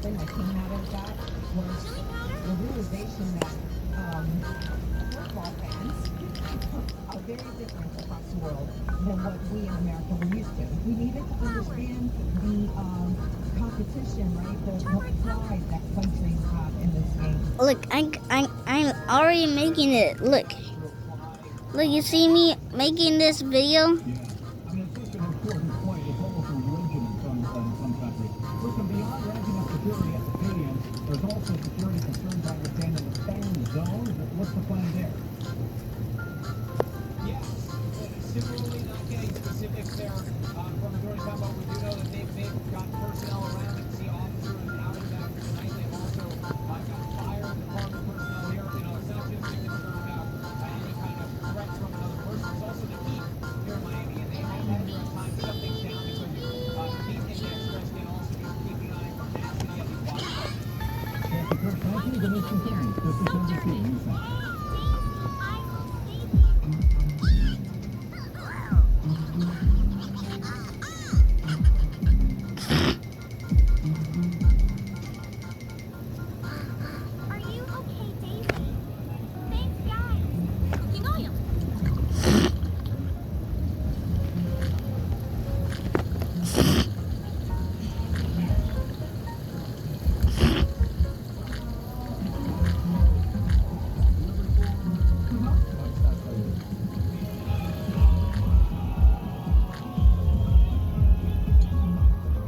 thing that came out of that was the realization that football fans are very different across the world than what we in America were used to. We needed to understand the competition, right? The pride that countries have in this game. Look, I'm already making it. Look, you see me making this video? Yeah. I mean, it's such an important point. It's almost a religion in some countries. Listen, beyond ramping up security at the stadium, there's also security concerns, I understand, in the fan zone. What's the plan there? Yes, similarly, not getting specifics there from Majority Combo. We do know that they've got personnel around. You can see officers out of that tonight. They've also got fire department personnel here. You know, it's not just a concern about any kind of threat from another person. It's also the heat here in Miami, and they have had to at times shut things down because of heat index risk and also just keeping an eye for nasty at the water. Kathy Kirk, thank you. Denise Concerns. This is NBC News Now. Are you okay, Daisy? Thanks, guys. Cooking oil.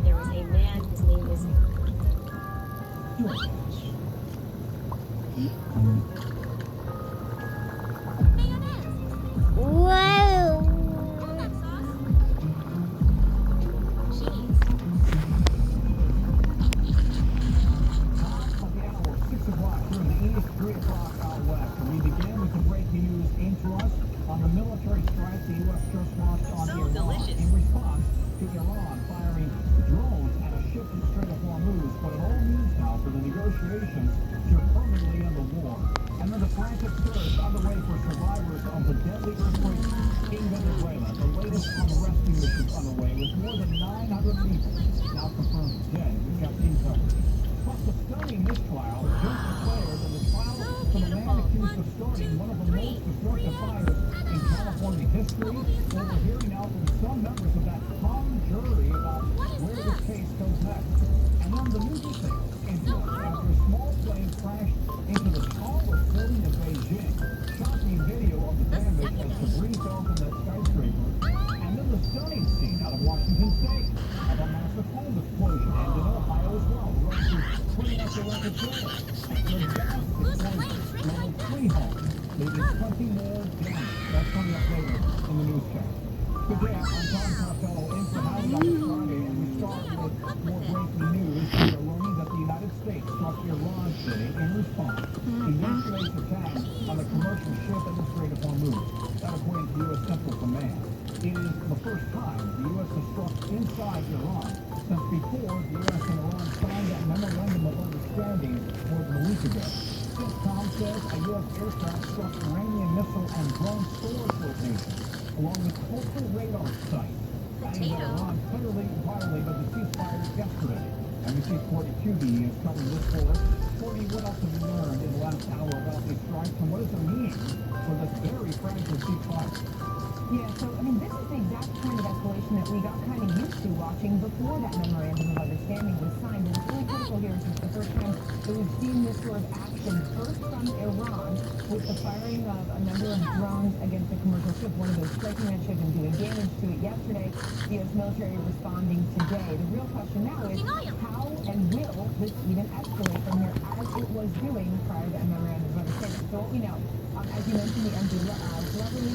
There was a man, his name was mayonnaise. Wow. Want that sauce? Cheese. Top of the hour, 6 o'clock here in the east, 3 o'clock out west. And we begin with the breaking news into us on the military strike the U.S. just launched on Iran in response to Iran firing drones at a ship in the Strait of Hormuz. But it all means now for the negotiations to permanently end the war. And then the frantic search underway for survivors of the deadly earthquake in Venezuela. The latest on the rescue mission underway with more than 900 people now confirmed dead. We've got team coverage. Plus, a stunning mistrial just declared in the trial for the man accused of starting one of the most destructive fires in California history. Well, we're hearing now from some members of that hung jury about where this case goes next. And then the new details into it after a small plane crashed into the tallest building in Beijing. Shocking video of the damage as debris fell from that skyscraper. And then the stunning scene out of Washington State of a massive home explosion, and in Ohio as well. The road to putting up the record today. The gas explosion, level 3 home, leaving 20 more damage. That's coming up later in the newscast. Good day, I'm Tom Costello in for Howdy on this Friday, and we start with more breaking news. We are learning that the United States struck Iran today in response to yesterday's attack on a commercial ship in the Strait of Hormuz. That according to U.S. Central Command. It is the first time the U.S. has struck inside Iran since before the U.S. and Iran signed that memorandum of understanding more than a week ago. CENTCOM says a U.S. aircraft struck Iranian missile and drone storage locations along with coastal radar sites, adding that Iran clearly violated the ceasefire yesterday. NBC's Courtney Cuby is covering this for us. Courtney, what else have you learned in the last hour about these strikes, and what does it mean for this very fragile ceasefire? Yeah, so, I mean, this is the exact kind of escalation that we got kind of used to watching before that memorandum of understanding was signed. And it's really critical here. It's the first time that we've seen this sort of action, first from Iran, with the firing of a number of drones against a commercial ship, one of those striking that ship and doing damage to it yesterday. The U.S. military responding today. The real question now is how and will this even escalate from here as it was doing prior to that memorandum of understanding? So what we know, as you mentioned, the MD celebrity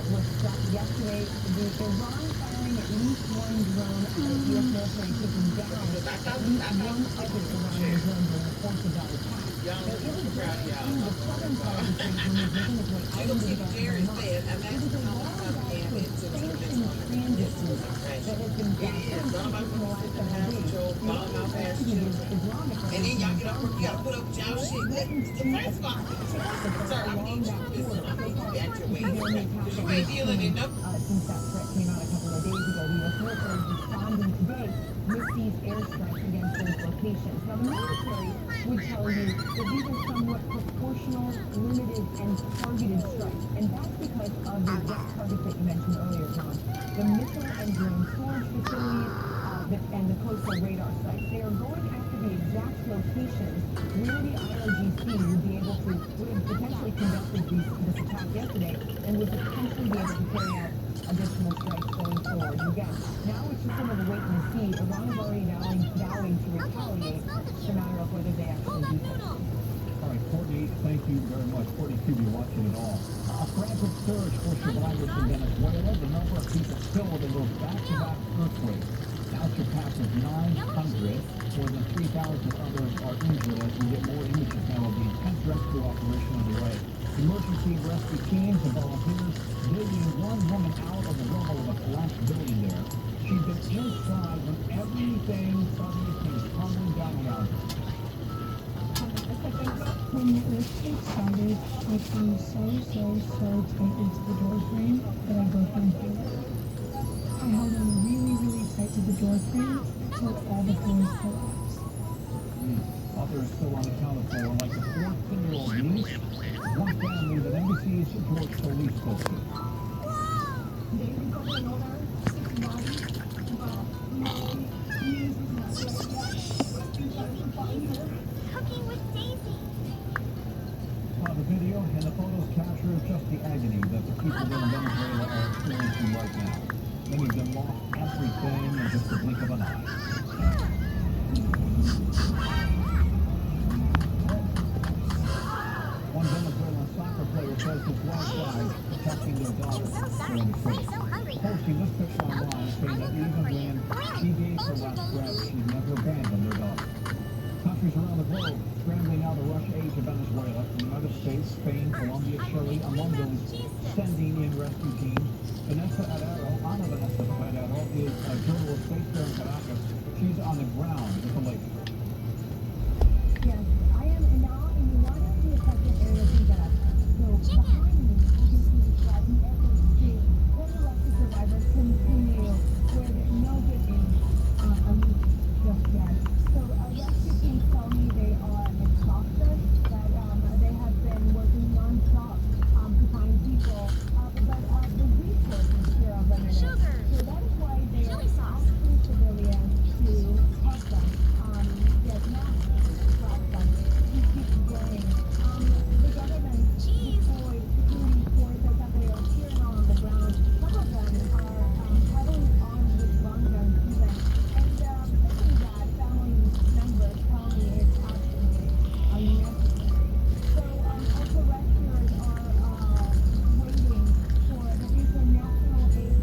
was struck yesterday. The Iran firing at least one drone out of U.S. military taking down at least one other Iranian drone during the course of that attack. Now, it was just in the southern part of the state when he was making his way out into the Gulf of Oman. It was a long-lasting sanctioned transit route that has been gashed in the last several days. The Islamic And then y'all gotta put up with y'all shit. The first of all, sir, I need you to listen. I need you to back your way. Because you ain't dealing enough. Since that threat came out a couple of days ago, the U.S. military is responding today with these airstrikes against those locations. locations. Now, the military would tell you that these are somewhat proportional, limited, and targeted strikes. And that's because of the exact targets that you mentioned earlier, John. The missile and drone storage facilities and the coastal radar sites. They are going after the exact locations where the IRGC would have potentially conducted this attack yesterday and would potentially be able to carry out additional strikes going forward. And again, now it's just sort of a wait and see. Iran is already vowing to retaliate. It's a matter of whether they actually do so. All right, Courtney, thank you very much. Courtney Cuby watching it all. A frantic search for survivors in Venezuela. The number of people killed in those back-to-back earthquakes now surpasses 900. More than 3,000 others are injured as we get more images now of the intense rescue operation underway. Emergency rescue teams and volunteers digging one woman out of the rubble of a collapsed building there. She'd been inside when everything suddenly came tumbling down around her. When the earthquake started, I came so tight into the door frame that I broke my finger. I held on really tight to the door frame until all the floors collapsed. Others still unaccounted for, like the 14-year-old niece, one family that NBC's George Solis spoke to. They recovered another 6 bodies, but news was not ready yet. Rescue teams are finding her. Cooking with Daisy. The video and the photos capture just the agony that the people in Venezuela are experiencing right now. Many of them lost everything in just the blink of an eye. One Venezuelan soccer player says his wife died protecting their daughter during the quake. Posting this picture online saying that even when she gave her last breath, she'd never abandon their daughter. Countries around the globe scrambling now to rush aid to Venezuela. The United States, Spain, Colombia, Chile, among those sending in rescue teams. Vanessa Arero is a journalist based there in Caracas. She's on the ground with the latest. Yes, I am now in one of the affected areas in Caracas. So behind me, you can see the flag in every street where the rescue survivors continue with no good news just yet. So rescue teams tell me they are exhausted, that they have been working non-stop to find people, but the resources here are limited. Sugar. So that is why they are Chili sauce. asking civilians to help them get masks, help them to keep going. The government deployed security forces that they are here now on the ground. Some of them are heavily armed with long guns even. And something that family members tell me is absolutely unnecessary. So also rescuers are waiting for the international aid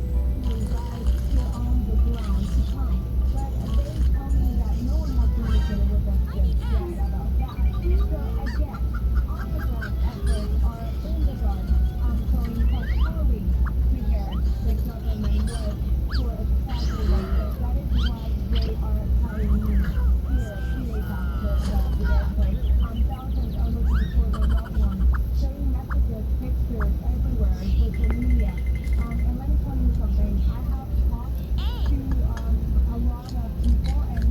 to arrive here on the ground to come. But they tell me that no one has communicated with us just yet about that. So again, on the ground efforts are in the dark, showing how poorly prepared the government was for a tragedy like this. That is why they are telling me here 2 days after the earthquake. Thousands are looking for their loved ones, sharing messages, pictures everywhere on social media. And let me tell you something. I have talked to a lot of people, and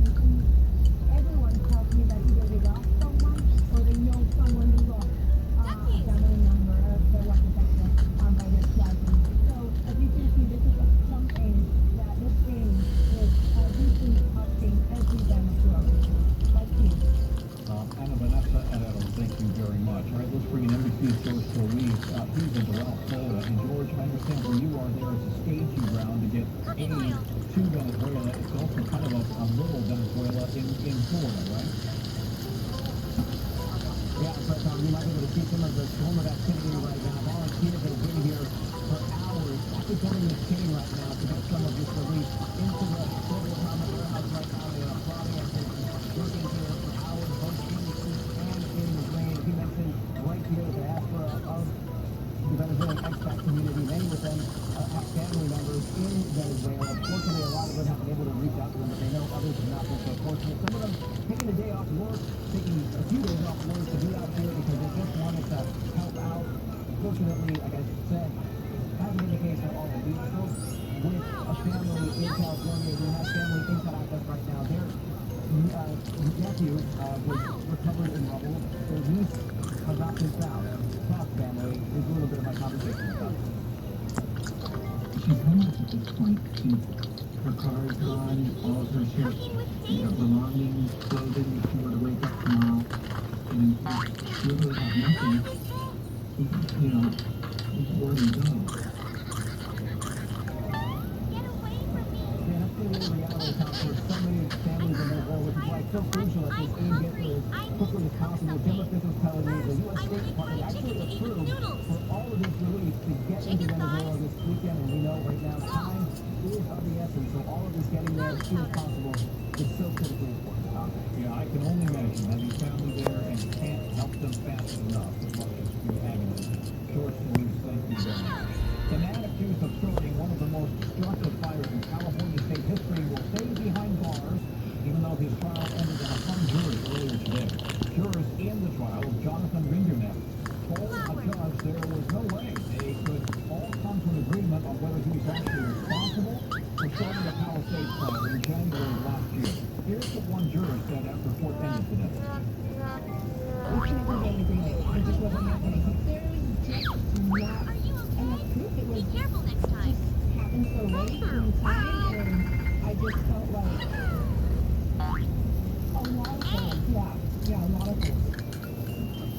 everyone tells me that either they lost someone or they know someone who lost a family member that was affected by this tragedy. So as you can see, this is something that this thing is deeply touching every Venezuelan. Like you. Anna Vanessa Arero, thank you very much. All right, let's bring in NBC's George Solis. He's in Doral, Florida. And George, I understand where you are there is a staging ground to get aid to Venezuela. It's also kind of a little Venezuela in Florida, right? Yeah, but you might be able to see some of the storm of activity right now. Volunteers that have been here for hours, actually coming this chain right now to get some of this relief into the global atomic warehouse right now. They are applauding us and working here for hours, both in the heat and in the rain. He mentioned right here the diaspora of the Venezuelan expat community. Many of them have family members in Venezuela. Fortunately, a lot of them have been able to reach out to them, but they know others have not been so fortunate. Some of them taking a day off work, taking a few days off work to be out here because they just wanted to help out. Fortunately, like I said, hasn't been the case for all of these folks. With a family in California who has family in Caracas right now, they're nephew was recovered in rubble. Their niece has not been found. Tough family is a little bit of my conversation with them. She's homeless at this point. Her car is gone, all of her shit, belongings, clothing. If she were to wake up tomorrow and literally have nothing, where do you go? Yeah, that's the real reality, Tom, for so many families in their world, which is why it's so crucial that this aid gets there as quickly as possible. Jim officials telling me the U.S. State Department actually approved for all of this relief to get into Venezuela this weekend, and we know right now time is of the essence, so all of this getting there as soon as possible is so critically important, Tom. Yeah, I can only imagine having family there and can't help them fast enough. It must just be agony. George Louise, thank you very much. The man accused of starting one of the most destructive fires in California state history will stay behind bars, even though his trial ended in a hung jury earlier today. Jurors in the trial of Jonathan Rinderneck told a judge there was no way they could all come to an agreement on whether he was actually responsible for starting the Palisades fire in January of last year. Here's what one juror said after court ended today. We can't be in agreement. It just wasn't happening. There's just not enough proof. It was Be careful next time. happened so late in time, and I just felt like a lot of things. Yeah, a lot of things.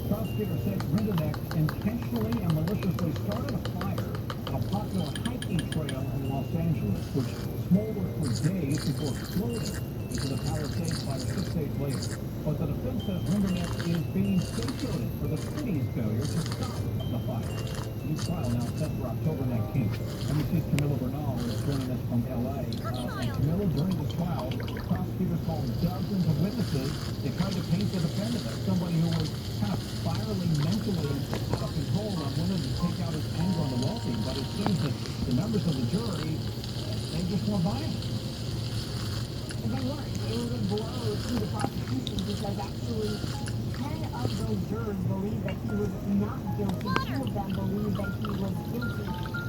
Prosecutor said Rinderneck intentionally and maliciously started a fire on a popular hiking trail in Los Angeles, which smoldered for days before exploding into the Palisades fire 6 days later. But the defense says Rinderneck is being scapegoated for the city's failure to stop the fire. His trial now set for October 19th. NBC's Camilla Bernal is joining us from L.A. And Camilla, during this trial, prosecutors called dozens of witnesses. They tried to paint the defendant as somebody who was kind of spiraling mentally out of control and willing to take out his anger on the wealthy. But it seems that the members of the jury, they just weren't buying it. And they weren't. It was a blow to the prosecution because actually 10 of those jurors believed that he was not guilty. 2 of them believed that he was guilty.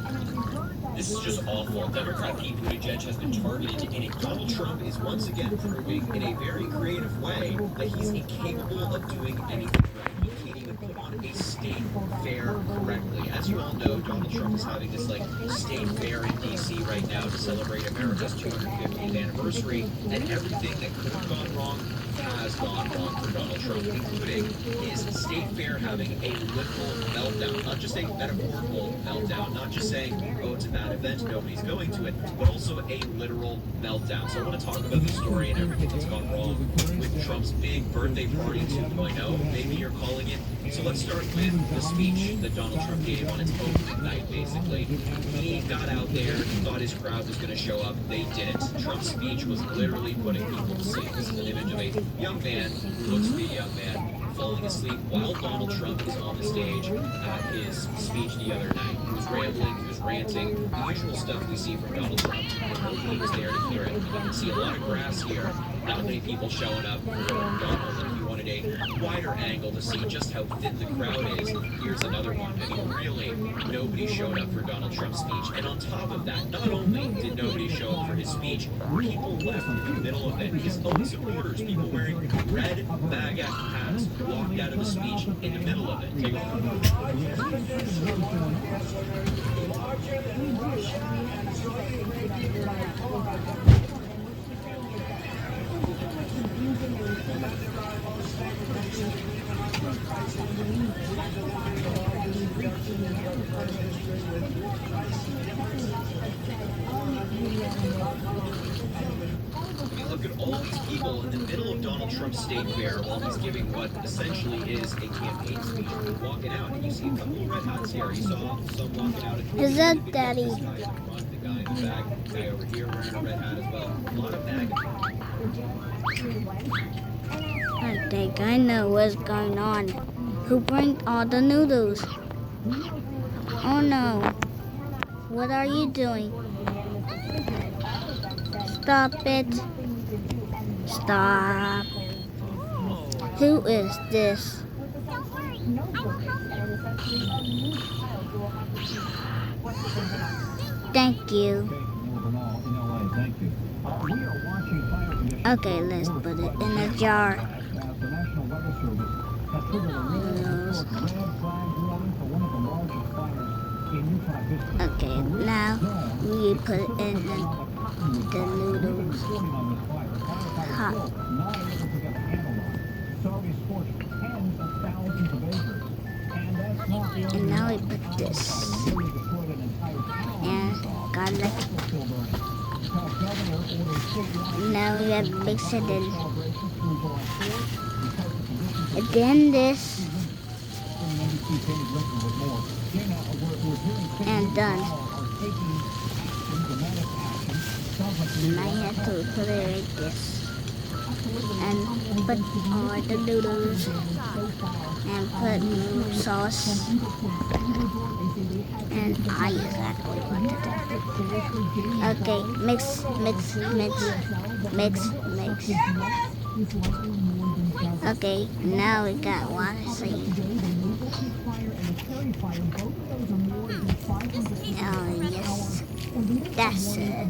And as we heard that This is just awful. Democrat Pete Buttigieg has been targeted, and Donald Trump is once again proving in a very creative way that he's incapable of doing anything right. He can't even put on a state fair correctly. As you all know, Donald Trump is having this state fair in D.C. right now to celebrate America's 250th anniversary, and everything that could have gone wrong has gone wrong for Donald Trump, including his state fair having a literal meltdown. Not just a metaphorical meltdown, not just saying, oh, it's a bad event, nobody's going to it, but also a literal meltdown. So I want to talk about the story and everything that's gone wrong with Trump's big birthday party 2.0, maybe you're calling it. So let's start with the speech that Donald Trump gave on his opening night, basically. He got out there, he thought his crowd was going to show up, they didn't. Trump's speech was literally putting people to sleep. This is an image of a young man who looks to be a young man falling asleep while Donald Trump is on the stage at his speech the other night. He was rambling, he was ranting, the usual stuff we see from Donald Trump, and nobody was there to hear it. You can see a lot of grass here, not many people showing up for Donald, and if you wanted a wider angle to see just how thin the crowd is, here's another one. I mean, really, nobody showed up for Donald Trump's speech, and on top of that, not only did nobody show up for his speech, people left in the middle of it. His own supporters, people wearing red MAGA hats, walked out of the speech in the middle of it. Take a look. Look at all these people in the middle of Donald Trump's state fair while he's giving what essentially is a campaign speech. Walking out, and you see a couple of red hats here. You saw some walking out. Is that Daddy? The guy in the back, guy over here wearing a red hat as well. A lot of MAGA. I think I know what's going on. Who bring all the noodles? Oh no. What are you doing? Stop it. Stop. Who is this? Don't worry, I will help you. Thank you. Okay, Camilla Bernal in L.A., thank you. We are watching fire conditions Okay, let's put it in a jar. As the National Weather Service has triggered a red flag warning for one of the largest fires in Utah history. Okay, now we put it in the noodles. Hot. Not able to get a handle on it. So we scorched tens of thousands of acres. And that's not the only And now we one. put this. Nearly destroyed an entire town in And Utah. garlic. Also still burning. Utah's governor ordered statewide Now we have mix it in. celebrations through July 4th because the conditions And then this. And done. And I have to put it like this. And put all the noodles. And put sauce. And I exactly what to do. Okay, mix. Okay, now we got water scene. Oh yes, that's it.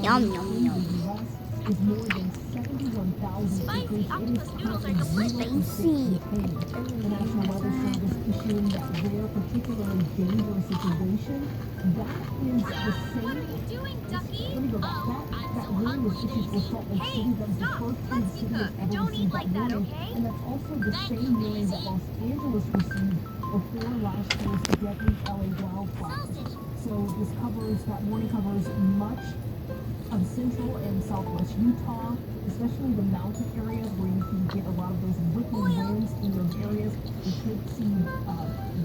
Yum yum yum. Is more than 71,000 acres. It is currently Spicy. the National Weather Service issuing that rare, particularly dangerous situation. That is the same. Doing, Ducky? Let me go back. That warning was issued for Salt Lake City. That was the first time the city has ever Don't received eat that like that, warning. okay? And that's also the same warning that Los Angeles received before last year's deadly LA wildfires. So that warning covers much of central and southwest Utah, especially the mountain areas where you can get a lot of those whipping winds in those areas. You could see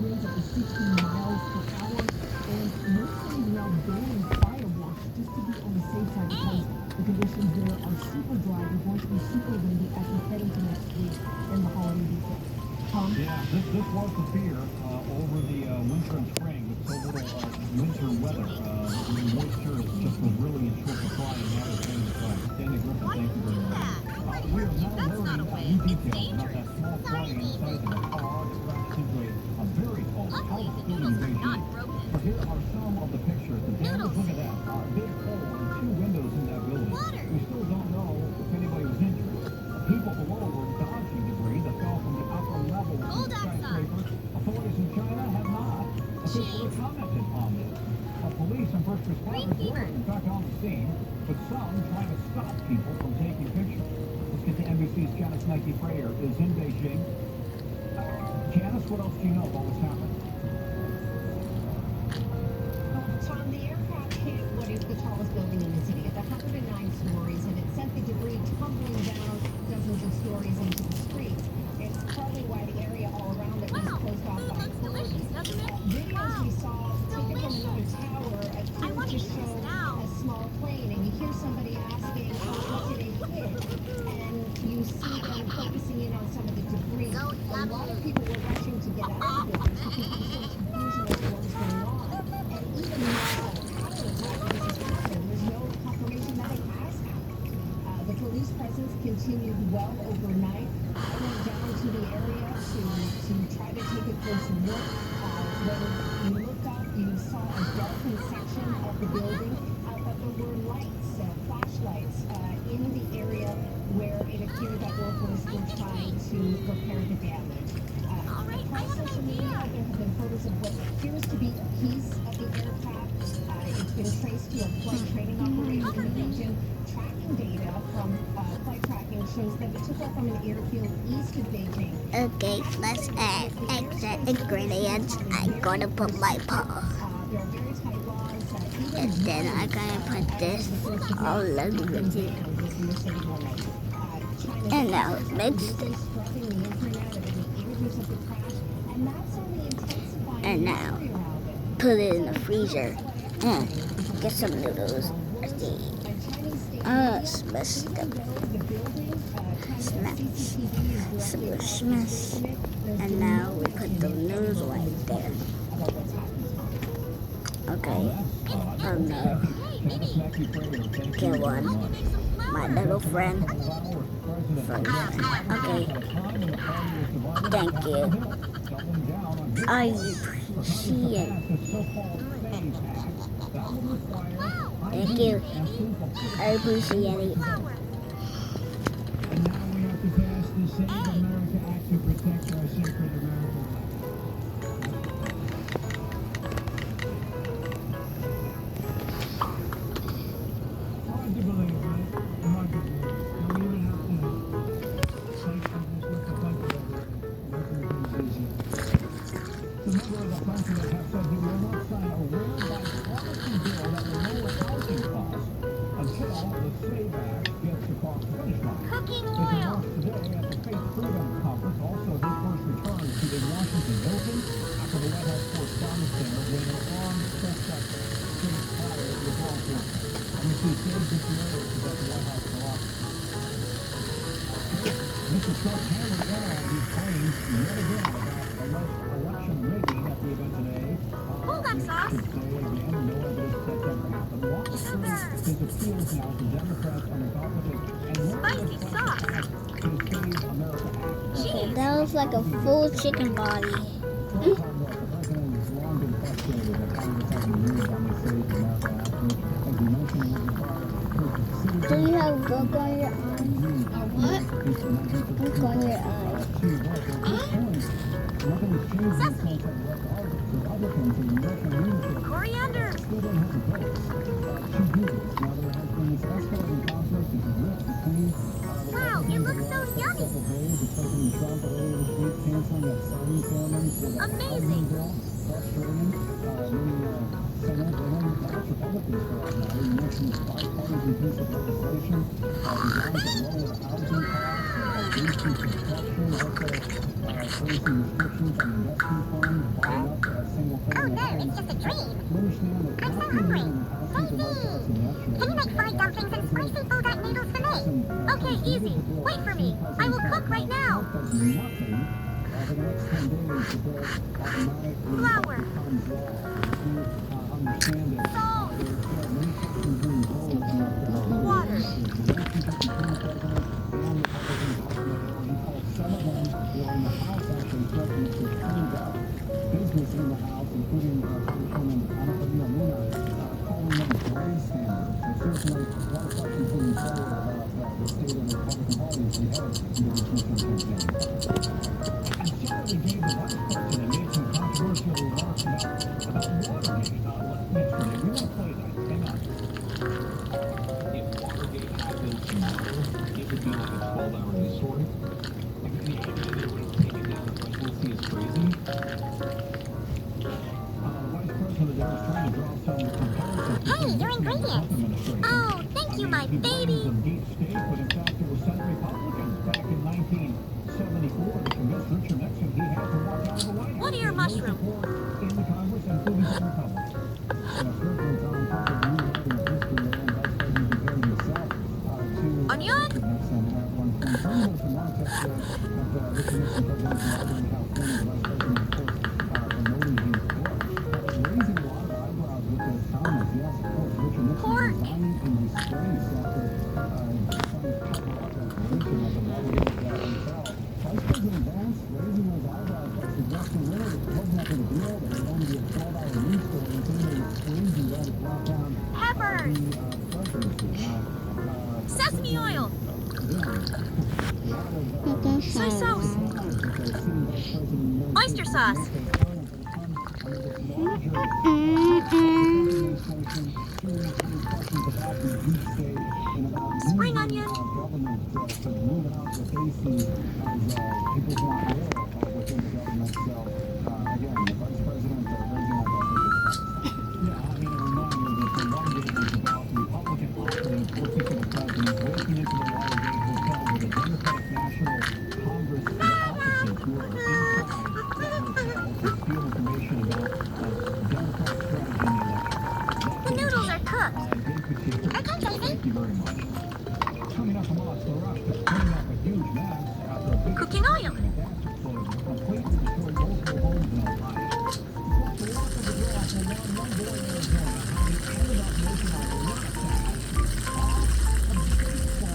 winds up to 60 miles per hour, and most cities are now banning fireworks just to be on the safe side because the conditions there are super dry. They're going to be super windy as we head into next week in the holiday weekend. Yeah, this was the fear over the winter and spring with so little winter weather. Moisture just was really in short supply and now it's going to try. Danny Griffin, thank you very much. We are now learning new details about that small flooding inside of a car that crashed into a very tall house building in Beijing. But here are some of the pictures. The damage, look at that. A big hole and two windows in that building. We still don't know if anybody was injured. People below were dodging debris that fell from the upper levels of the skyscraper. Authorities in China have not officially commented on this. Police and first responders were, in fact, on the scene, but some trying to stop people from taking pictures. Let's get to NBC's Janice Nike-Frater is in Beijing. Janice, what else do you know about what's happened? Tom, the aircraft hit what is the tallest building in the city. It's 109 stories, and it sent the debris tumbling down dozens of stories into the streets. It's probably why the area all around it was closed off by authorities. Videos we saw taken from another tower appear to show a small plane, and you hear somebody asking, what did it hit? And you see them focusing in on some of the debris. A lot of people were rushing to get out of the buildings because there was so much confusion as to what was going on. And even now, after the fact that this has happened, there's no confirmation that it has happened. The police presence continued well overnight. I went down to the area to try to take a closer look. When you looked up, you saw a darkened section of the building, but there were lights, flashlights, in the area where it appeared that workers were trying to repair the damage. Across social media, there have been photos of what appears to be a piece of the aircraft. It's been traced to a flight training operation in the region. Tracking data from flight tracking shows that it took off from an airfield east of Beijing. Okay, let's add extra ingredients. I'm gonna put my paw. There are very tight laws. And then I'm gonna put this all over it. And now mix it. And now put it in the freezer. And get some noodles. Smash them. Smash. And now we put the noodles right there. Okay. Oh no. Get one. my little friend. Okay. Thank you. I appreciate it. Thank you. I appreciate it. And now we have to pass the Save America Act to protect our sacred American flag. Hard to believe, right? Hard to believe. Don't even have to say something with the country over it. Nothing comes easy. The member of the president has said he will not sign a rare bipartisan bill that will lower housing costs until the Save Act gets across the finish line. Cooking His oil. remarks today at the Faith Freedom Conference, also his first return to the Washington Hilton after the White House Correspondents' Dinner when an armed suspect faced fire with law enforcement. We see Dave Dictionary is at the White House Block. Mr. Trump hammered in on his claims yet again about alleged election rigging at the event today. Hold on, sauce. Should say again, no evidence that ever happened. Walk us through his appeals now to Democrats and Republicans and what Spicy sauce. to Save America Act. Okay, that was like a full chicken body. The president has long been frustrated that Congress hasn't moved on the Save America Act, which, as you mentioned, would require Do you have book on your eye? what? Book on your eye. Nothing has changed in the sense that Republicans and American leadership Coriander. still don't have the votes to do this. Now, there has been this escalating conflict, this rift between Wow, it looks so yummy. several days with President Trump earlier this week canceling that signing ceremony for the Amazing. housing bill. Frustrating. Many Senate and House Republicans, for that matter, you mentioned this bipartisan piece of legislation designed to lower housing costs, boost construction, also placing restrictions on investment funds, buying up single-family homes. Just a dream. You understand that I'm so after hungry. meeting with the House Speaker Mike Johnson yesterday, Can you make fried dumplings and spicy bulldog noodles for me? Okay, easy. Wait for me. I will cook right now. does nothing for the next 10 days. The bill automatically Flour. becomes law. You understand that Salt. there are still many questions being posed about Water. the relationship between the president and Republicans ultimately. He called some of them, or in the House actually, threatening to clean up business in the House, including Congresswoman Luna, calling them grandstanders. So certainly, a lot of questions moving forward about the state of the Republican Party as we head into this midterm campaign. And Saturday gave the Vice President made some controversial remarks about Watergate yesterday. We want to play that. Hang on. If Watergate happened tomorrow, it would be like a 12-hour news story. Like the idea that it would have taken down the presidency is crazy. The Vice President there was trying to draw some comparisons Hey, between your Nixon and the ingredients. Trump administration. Oh, thank you, my He blames baby. them deep state, but in fact it was Senate Republicans back in 1974 that convinced Richard Nixon he had to walk out of the White House. What are your There was no mushrooms? support in the Congress, including some Republicans. Certainly, Tom Tucker, you have in history there, and Vice President compared himself to Onion? Richard Nixon at one point. Some of those remarks yesterday of Richard Nixon, President of California, Vice President, of course, promoting his book, raising a lot of eyebrows with those comments. Yes, of course, Richard Nixon Pork. resigning in disgrace after trying to cover up that relation of the Watergate hotel. Vice President Vance raising those eyebrows, but suggesting really it wasn't that big a deal, that it was only a 12-hour news story, and saying it was crazy that it brought down Peppers. the presidency. Now, Sesame oil. Okay, Soy sauce. Oyster sauce. Spring onion. The noodles are cooked. Okay, Daisy. Thank you very much. Coming up from us, the rush to clean up a huge mess after a big Cooking oil. disaster closure completely destroyed multiple homes in Ohio. Plus, the walk of the draw for one boy in Arizona, how he ended up making a lot of cash off of the state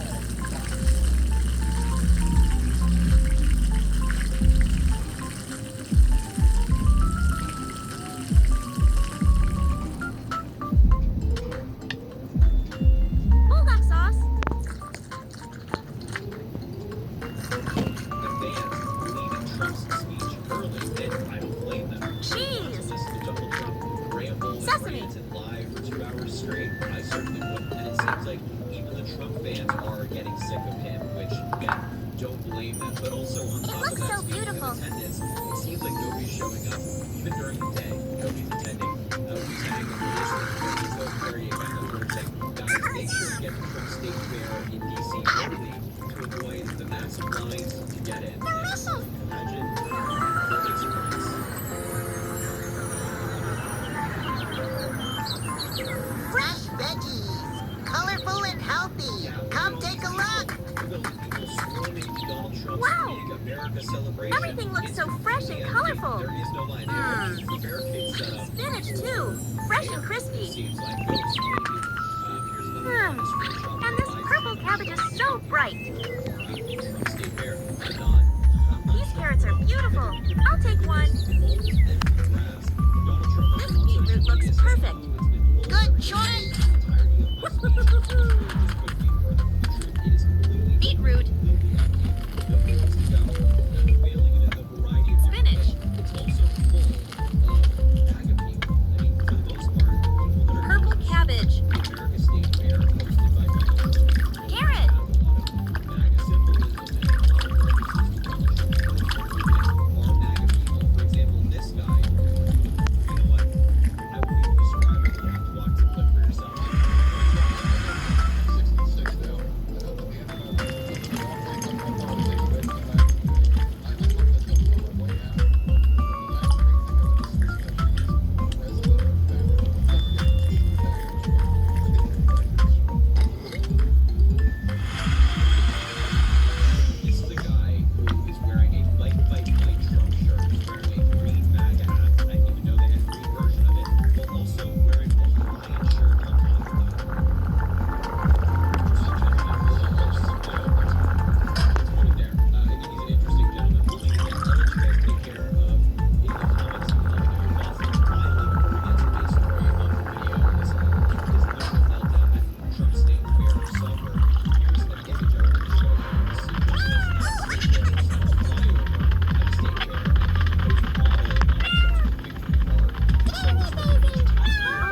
are getting sick of him, which, again, don't blame them. But also, on top of looks that, so speaking of beautiful. attendance, it seems like nobody's showing up, even during the day. Nobody's attending. Who's hanging the this week is a very kind of weird thing. Guys, make sure to get to Trump State Fair in DC early to avoid the massive lines to get in. It's, imagine the experience. Fresh veggies, colorful and healthy. Come take a look. Wow. America celebration. Everything looks so fresh and colorful. There is no line. The barricade set up. Spinach too. Fresh and crispy. Seems like ghosts, maybe. Here's another screenshot. And this purple cabbage is so bright. State Fair. Not. These carrots are beautiful. I'll take one. This beetroot looks perfect. Good choice. Beetroot. Spinach. Purple cabbage. Carrot. This is a guy who is wearing a fight, fight, fight Trump shirt. He's wearing a green MAGA hat. I didn't even know they had a green version of it. While also wearing a Hawaiian shirt on top of that. There. I think he's an interesting gentleman. We'll leave it there. I'll let you guys take care of in the comments and let me know your thoughts. And finally, before we get to the story of the video, this literal meltdown at Trump State Fair suffered. Here's an image I want to show you.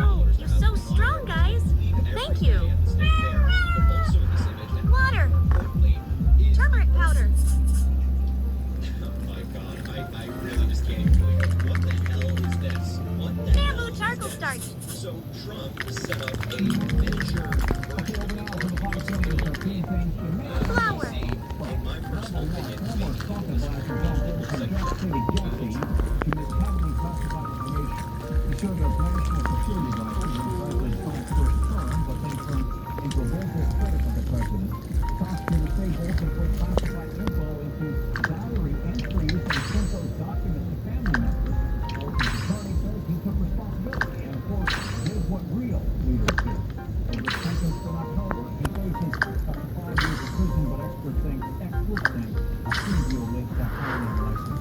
Oh, you're so strong, guys. Thank you. Water. Turmeric powder. Oh my god, I really just can't even believe it. What the hell is this? What the hell Bamboo is charcoal this? starch. So Trump set up a miniature version of Flour. in my personal opinion, He showed up national